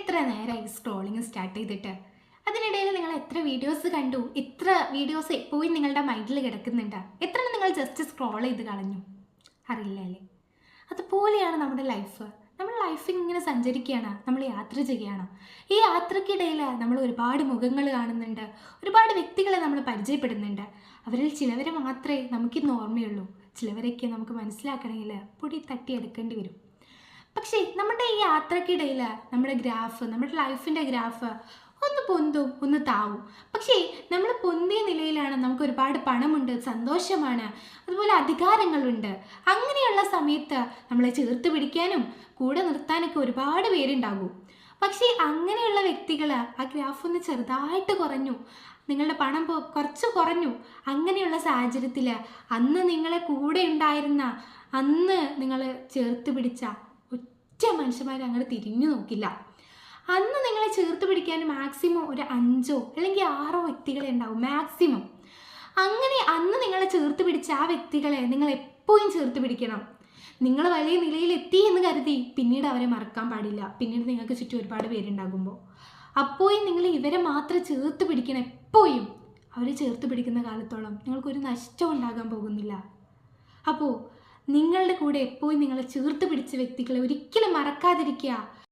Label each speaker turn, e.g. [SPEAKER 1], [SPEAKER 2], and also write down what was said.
[SPEAKER 1] എത്ര നേരമായി scrolling start ചെയ്തിട്ട്? അതിനിടയിൽ നിങ്ങൾ എത്ര വീഡിയോസ് കണ്ടു? എത്ര വീഡിയോസ് എപ്പോഴും നിങ്ങളുടെ മൈൻഡിൽ കിടക്കുന്നുണ്ട്? എത്ര നിങ്ങൾ ജസ്റ്റ് സ്ക്രോൾ ചെയ്ത് കളഞ്ഞു? അറിയില്ല അല്ലേ? അതുപോലെയാണ് നമ്മുടെ ലൈഫ്. നമ്മൾ ലൈഫിൽ ഇങ്ങനെ സഞ്ചരിക്കുകയാണ്, നമ്മൾ യാത്ര ചെയ്യുകയാണ്. ഈ യാത്രക്കിടയിൽ നമ്മൾ ഒരുപാട് മുഖങ്ങൾ കാണുന്നുണ്ട്, ഒരുപാട് വ്യക്തികളെ നമ്മൾ പരിചയപ്പെടുന്നുണ്ട്. അവരിൽ ചിലവരെ മാത്രമേ നമുക്കിന്ന് ഓർമ്മയുള്ളൂ, ചിലവരൊക്കെ നമുക്ക് മനസ്സിലാക്കണമെങ്കിൽ പൊടി തട്ടിയെടുക്കേണ്ടി വരും. പക്ഷേ നമ്മുടെ ഈ യാത്രക്കിടയിൽ നമ്മുടെ ലൈഫിൻ്റെ ഗ്രാഫ് ഒന്ന് പൊന്തും ഒന്ന് താവും. പക്ഷേ നമ്മൾ പൊന്തിയ നിലയിലാണ്, നമുക്ക് ഒരുപാട് പണമുണ്ട്, സന്തോഷമാണ്, അതുപോലെ അധികാരങ്ങളുണ്ട്. അങ്ങനെയുള്ള സമയത്ത് നമ്മളെ ചേർത്ത് പിടിക്കാനും കൂടെ നിർത്താനൊക്കെ ഒരുപാട് പേരുണ്ടാകും. പക്ഷേ അങ്ങനെയുള്ള വ്യക്തികൾ ആ ഗ്രാഫ് ഒന്ന് ചെറുതായിട്ട് കുറഞ്ഞു, നിങ്ങളുടെ പണം കുറച്ച് കുറഞ്ഞു. അങ്ങനെയുള്ള സാഹചര്യത്തിൽ അന്ന് നിങ്ങളെ കൂടെ ഉണ്ടായിരുന്ന, അന്ന് നിങ്ങൾ ചേർത്ത് പിടിച്ച ഒറ്റ മനുഷ്യന്മാർ അങ്ങോട്ട് തിരിഞ്ഞു നോക്കില്ല. അന്ന് നിങ്ങളെ ചേർത്ത് പിടിക്കാൻ മാക്സിമം ഒരു 5 അല്ലെങ്കിൽ 6 വ്യക്തികളെ ഉണ്ടാവും മാക്സിമം. അങ്ങനെ അന്ന് നിങ്ങളെ ചേർത്ത് പിടിച്ച ആ വ്യക്തികളെ നിങ്ങൾ എപ്പോഴും ചേർത്ത് പിടിക്കണം. നിങ്ങൾ വലിയ നിലയിലെത്തി എന്ന് കരുതി പിന്നീട് അവരെ മറക്കാൻ പാടില്ല. പിന്നീട് നിങ്ങൾക്ക് ചുറ്റും ഒരുപാട് പേരുണ്ടാകുമ്പോൾ അപ്പോഴും നിങ്ങൾ ഇവരെ മാത്രം ചേർത്ത് പിടിക്കണം. എപ്പോഴും അവരെ ചേർത്ത് പിടിക്കുന്ന കാലത്തോളം നിങ്ങൾക്കൊരു നഷ്ടം ഉണ്ടാകാൻ പോകുന്നില്ല. അപ്പോൾ നിങ്ങളുടെ കൂടെ എപ്പോഴും നിങ്ങളെ ചേർത്ത് പിടിച്ച വ്യക്തികളെ ഒരിക്കലും മറക്കാതിരിക്കുക.